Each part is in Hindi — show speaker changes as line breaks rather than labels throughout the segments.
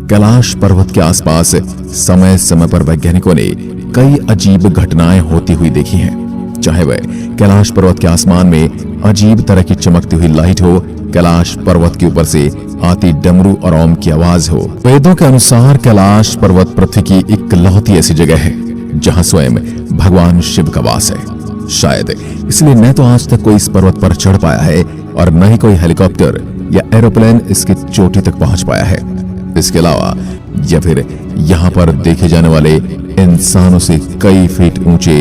कैलाश पर्वत के आसपास समय समय पर वैज्ञानिकों ने कई अजीब घटनाएं होती हुई देखी हैं। चाहे वह कैलाश पर्वत के आसमान में अजीब तरह की चमकती हुई लाइट हो, कैलाश पर्वत के ऊपर से आती डमरू और ओम की आवाज हो। वेदों के अनुसार कैलाश पर्वत पृथ्वी की इकलौती ऐसी जगह है जहां स्वयं भगवान शिव का वास है। शायद इसलिए न तो आज तक कोई इस पर्वत पर चढ़ पाया है और न ही कोई हेलीकॉप्टर या एरोप्लेन इसकी चोटी तक पहुंच पाया है। इसके अलावा या फिर यहाँ पर देखे जाने वाले इंसानों से कई फीट ऊंचे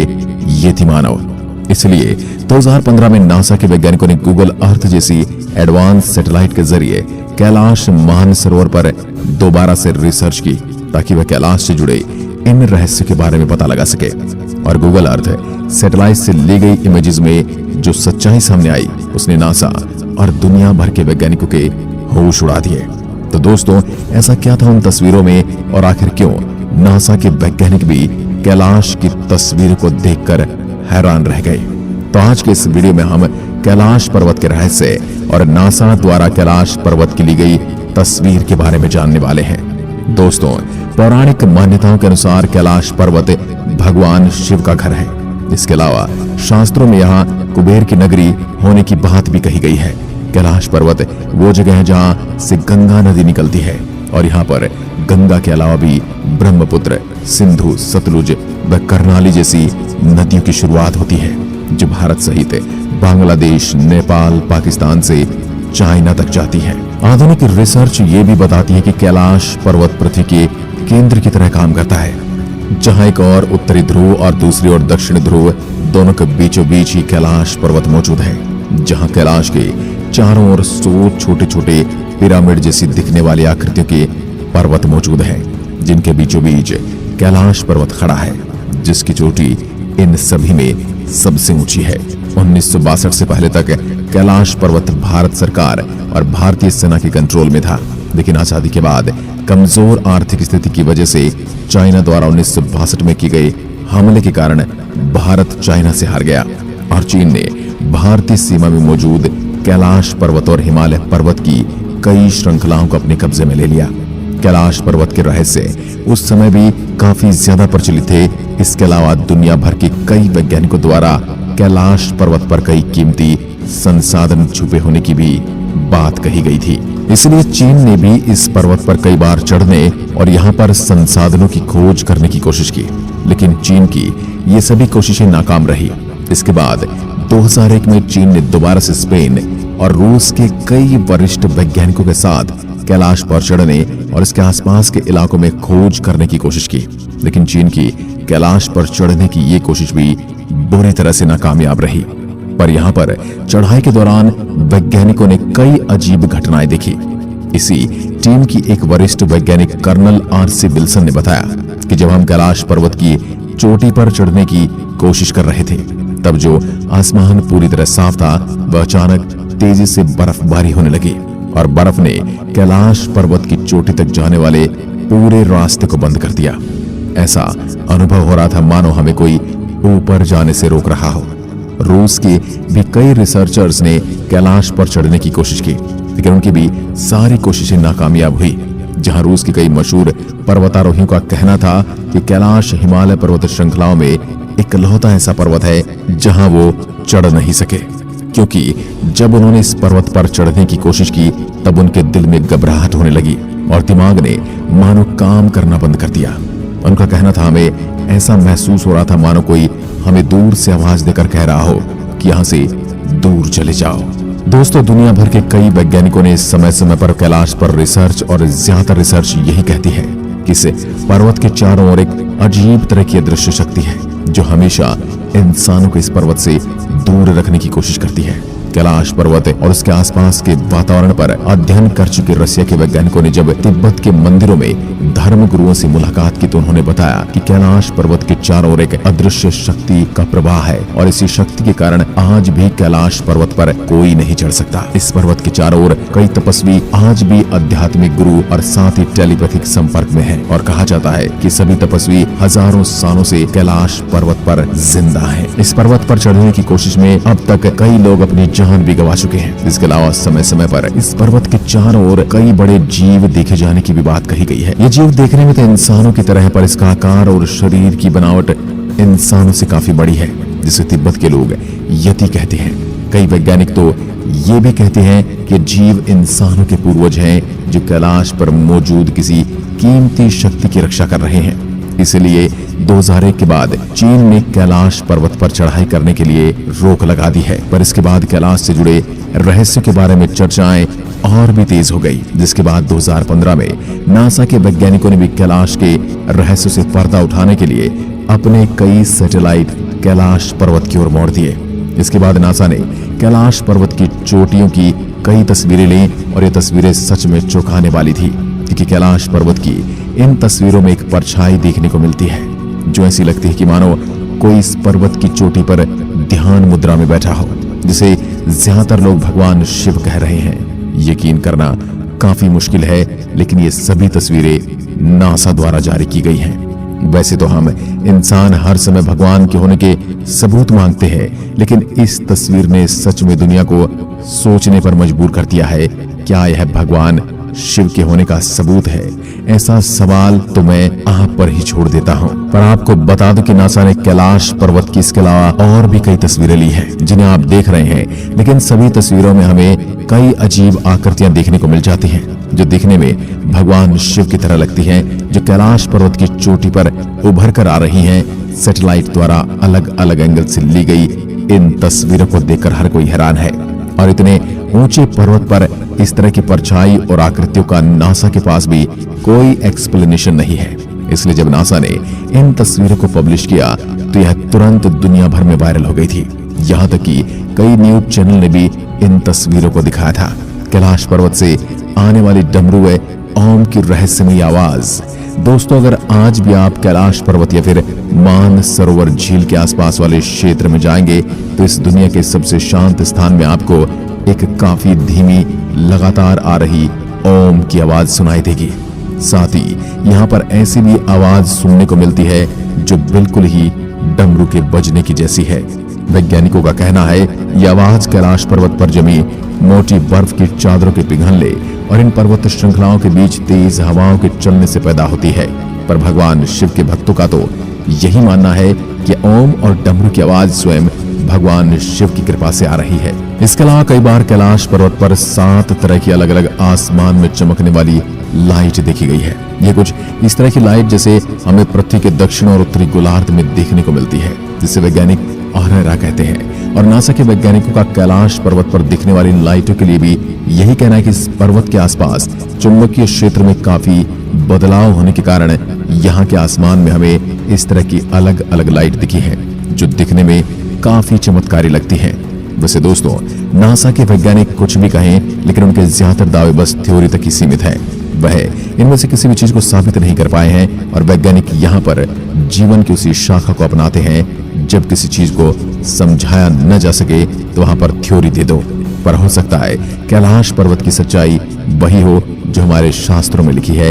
ये थी मानव। इसलिए 2015 में नासा के वैज्ञानिकों ने गूगल अर्थ जैसी एडवांस सैटेलाइट के जरिए कैलाश मानसरोवर पर दोबारा से रिसर्च की ताकि वह कैलाश से जुड़े इन रहस्य के बारे में पता लगा सके। और गूगल अर्थ सैटेलाइट से ली गई इमेजेस में जो सच्चाई सामने आई उसने नासा और दुनिया भर के वैज्ञानिकों के होश उड़ा दिए। तो दोस्तों, ऐसा क्या था उन तस्वीरों में और आखिर क्यों नासा के वैज्ञानिक भी कैलाश की तस्वीर को देखकर हैरान रह गए? तो आज के इस वीडियो में हम कैलाश पर्वत के रहस्य और नासा द्वारा कैलाश पर्वत की ली गई तस्वीर के बारे में जानने वाले हैं। दोस्तों, पौराणिक मान्यताओं के अनुसार कैलाश पर्वत भगवान शिव का घर है। इसके अलावा शास्त्रों में यहाँ कुबेर की नगरी होने की बात भी कही गई है। कैलाश पर्वत वो जगह है जहाँ से गंगा नदी निकलती है और यहाँ पर गंगा के अलावा भी ब्रह्मपुत्र, सिंधु, सतलुज व कर्नाली जैसी नदियों की शुरुआत होती है जो भारत सहित बांग्लादेश, नेपाल, पाकिस्तान से चाइना तक जाती है। आधुनिक रिसर्च ये भी बताती है कि कैलाश पर्वत पृथ्वी के केंद्र की तरह काम करता है, जहां एक और उत्तरी ध्रुव और दूसरी ओर दक्षिणी ध्रुव दोनों के बीचों बीच ही कैलाश पर्वत मौजूद है, जहां कैलाश के चारों ओर 100 छोटे छोटे पिरामिड जैसी दिखने वाली आकृतियों के पर्वत मौजूद है, जिनके बीचों बीच कैलाश पर्वत खड़ा है, जिसकी चोटी इन सभी में सबसे ऊंची है। 1962 से पहले तक कैलाश पर्वत भारत सरकार और भारतीय सेना के कंट्रोल में था, लेकिन आजादी के बाद कमजोर आर्थिक स्थिति की वजह से चाइना द्वारा 1962 में की गई हमले के कारण भारत चाइना से हार गया और चीन ने भारतीय सीमा में मौजूद कैलाश पर्वत और हिमालय पर्वत की कई श्रृंखलाओं को अपने कब्जे में ले लिया। कैलाश पर्वत के रहस्य उस समय भी काफी ज्यादा प्रचलित थे। इसके अलावा दुनिया भर के कई वैज्ञानिकों द्वारा कैलाश पर्वत पर कई कीमती संसाधन छुपे होने की भी बात कही गई थी। इसलिए चीन ने भी इस पर्वत पर कई बार चढ़ने और यहाँ पर संसाधनों की खोज करने की कोशिश की, लेकिन चीन की ये सभी कोशिशें नाकाम रही। इसके बाद 2001 में चीन ने दोबारा से स्पेन और रूस के कई वरिष्ठ वैज्ञानिकों के साथ कैलाश पर चढ़ने और इसके आसपास के इलाकों में खोज करने की कोशिश की, लेकिन चीन की कैलाश पर चढ़ने की ये कोशिश भी बुरी तरह से नाकामयाब रही। पर यहाँ पर चढ़ाई के दौरान वैज्ञानिकों ने कई अजीब घटनाएं देखी। इसी टीम की एक वरिष्ठ वैज्ञानिक कर्नल RC विल्सन ने बताया कि जब हम कैलाश पर्वत की चोटी पर चढ़ने की कोशिश कर रहे थे, तब जो आसमान पूरी तरह साफ था वह अचानक तेजी से बर्फबारी होने लगी और बर्फ ने कैलाश पर्वत की चोटी तक जाने वाले पूरे रास्ते को बंद कर दिया। ऐसा अनुभव हो रहा था मानो हमें कोई ऊपर जाने से रोक रहा हो। रूस के भी कई रिसर्चर्स ने कैलाश पर चढ़ने की कोशिश की, लेकिन उनकी भी सारी कोशिशें नाकामयाब हुई। जहां रूस के कई मशहूर पर्वतारोहियों का कहना था कि कैलाश हिमालय पर्वत श्रृंखलाओं में इकलौता ऐसा पर्वत है जहां वो चढ़ नहीं सके, क्योंकि जब उन्होंने इस पर्वत पर चढ़ने की कोशिश की तब उनके दिल में घबराहट होने लगी और दिमाग ने मानो काम करना बंद कर दिया। उनका कहना था हमें ऐसा महसूस हो रहा था मानो कोई हमें दूर से आवाज देकर कह रहा हो कि यहाँ से दूर चले जाओ। दोस्तों, दुनिया भर के कई वैज्ञानिकों ने समय समय पर कैलाश पर रिसर्च और ज्यादा रिसर्च यही कहती है कि इस पर्वत के चारों ओर एक अजीब तरह की अदृश्य शक्ति है जो हमेशा इंसानों को इस पर्वत से दूर रखने की कोशिश करती है। कैलाश पर्वत और उसके आसपास के वातावरण पर अध्ययन कर चुके रसिया के वैज्ञानिकों ने जब तिब्बत के मंदिरों में धर्म गुरुओं से मुलाकात की तो उन्होंने बताया कि कैलाश पर्वत के चारों ओर एक अदृश्य शक्ति का प्रवाह है और इसी शक्ति के कारण आज भी कैलाश पर्वत पर कोई नहीं चढ़ सकता। इस पर्वत के चारों ओर कई तपस्वी आज भी आध्यात्मिक गुरु और साथ ही टेलीपैथिक संपर्क में है और कहा जाता है कि सभी तपस्वी हजारों सालों से कैलाश पर्वत पर जिंदा है। इस पर्वत पर चढ़ने की कोशिश में अब तक कई लोग अपनी जान भी गंवा चुके हैं। इसके अलावा समय समय पर इस पर्वत के चारों ओर कई बड़े जीव देखे जाने की भी बात कही गई है। ये जीव देखने में तो इंसानों की तरह है, पर इसका आकार और शरीर की बनावट इंसानों से काफी बड़ी है, जिसे तिब्बत के लोग यति कहते हैं। कई वैज्ञानिक तो ये भी कहते हैं कि जीव इंसानों के पूर्वज हैं, जो कैलाश पर मौजूद किसी कीमती शक्ति की रक्षा कर रहे हैं। इसलिए 2001 के बाद चीन ने कैलाश पर्वत पर चढ़ाई करने के लिए रोक लगा दी है। पर इसके बाद कैलाश से जुड़े रहस्य के बारे में चर्चाएं और भी तेज हो गई, जिसके बाद 2015 में नासा के वैज्ञानिकों ने भी कैलाश के रहस्य से पर्दा उठाने के लिए अपने कई सैटेलाइट कैलाश पर्वत की ओर मोड़ दिए। इसके बाद नासा ने कैलाश पर्वत की चोटियों की कई तस्वीरें ली और ये तस्वीरें सच में चौंकाने वाली थी, क्योंकि कैलाश पर्वत की इन तस्वीरों में एक परछाई देखने को मिलती है, जो ऐसी लगती है कि मानो कोई इस पर्वत की चोटी पर ध्यान मुद्रा में बैठा हो, जिसे ज्यादातर लोग भगवान शिव कह रहे हैं। यकीन करना काफी मुश्किल है, लेकिन ये सभी तस्वीरें नासा द्वारा जारी की गई हैं। वैसे तो हम इंसान हर समय भगवान के होने के सबूत मांगते हैं, लेकिन इस तस्वीर ने सच में दुनिया को सोचने पर मजबूर कर दिया है। क्या यह भगवान शिव के होने का सबूत है? ऐसा सवाल तो मैं आप पर ही छोड़ देता हूं। पर आपको बता दूं कि नासा ने कैलाश पर्वत की इसके अलावा और भी कई तस्वीरें ली हैं, जिन्हें आप देख रहे हैं, लेकिन सभी तस्वीरों में हमें कई अजीब आकृतियां देखने को मिल जाती हैं, जो दिखने में भगवान शिव की तरह लगती हैं, जो कैलाश पर्वत की चोटी पर उभर कर आ रही हैं। सैटेलाइट द्वारा अलग अलग एंगल से ली गई इन तस्वीरों को देखकर हर कोई हैरान है। और इतने ऊंचे पर्वत पर इस तरह की परछाई और आकृतियों का नासा के पास भी कोई एक्सप्लेनेशन नहीं है। इसलिए जब नासा ने इन तस्वीरों को पब्लिश किया तो यह तुरंत दुनिया भर में वायरल हो गई थी। यहाँ तक कि कई न्यूज चैनल ने भी इन तस्वीरों को दिखाया था। कैलाश पर्वत से आने वाली डमरू है ओम की रहस्यमयी आवाज। दोस्तों, अगर आज भी आप कैलाश पर्वत या फिर मान सरोवर झील के आसपास वाले क्षेत्र में जाएंगे तो इस दुनिया के सबसे शांत स्थान में आपको एक काफी धीमी लगातार आ रही ओम की आवाज सुनाई देगी। साथ ही यहाँ पर ऐसी भी आवाज सुनने को मिलती है जो बिल्कुल ही डमरू के बजने की जैसी है। वैज्ञानिकों का कहना है यह आवाज कैलाश पर्वत पर जमी मोटी बर्फ की चादरों के पिघलने और इन पर्वत श्रृंखलाओं के बीच तेज हवाओं के चलने से पैदा होती है। पर भगवान शिव के भक्तों का तो यही मानना है कि ओम और डमरू की आवाज स्वयं भगवान शिव की कृपा से आ रही है। इसके अलावा कई बार कैलाश पर्वत पर 7 तरह की अलग अलग आसमान में चमकने वाली लाइट देखी गई है। ये कुछ इस तरह की लाइट जैसे हमें पृथ्वी के दक्षिण और उत्तरी गोलार्ध में देखने को मिलती है, जिसे वैज्ञानिक ऑरोरा कहते हैं। और नासा के वैज्ञानिकों का कैलाश पर्वत पर दिखने वाली इन लाइटों के लिए भी यही कहना है कि इस पर्वत के आसपास चुंबकीय क्षेत्र में काफी बदलाव होने के कारण यहाँ के आसमान में हमें इस तरह की अलग अलग लाइट दिखी है, जो दिखने में काफी चमत्कारी लगती है। वैसे दोस्तों, नासा के वैज्ञानिक कुछ भी कहें, लेकिन उनके ज्यादातर दावे बस थ्योरी तक ही सीमित है। वह इनमें से किसी भी चीज को साबित नहीं कर पाए हैं और वैज्ञानिक यहाँ पर जीवन की उसी शाखा को अपनाते हैं। जब किसी चीज को समझाया न जा सके तो वहां पर थ्योरी दे दो। पर हो सकता है कैलाश पर्वत की सच्चाई वही हो जो हमारे शास्त्रों में लिखी है,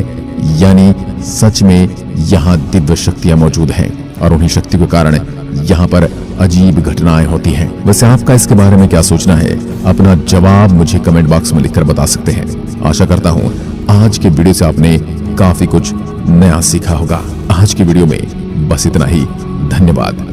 यानी सच में यहाँ दिव्य शक्तियां मौजूद हैं और उन्हीं शक्ति के कारण यहाँ पर अजीब घटनाएं होती हैं। वैसे आपका इसके बारे में क्या सोचना है? अपना जवाब मुझे कमेंट बॉक्स में लिखकर बता सकते हैं। आशा करता हूँ आज के वीडियो से आपने काफी कुछ नया सीखा होगा। आज की वीडियो में बस इतना ही। धन्यवाद।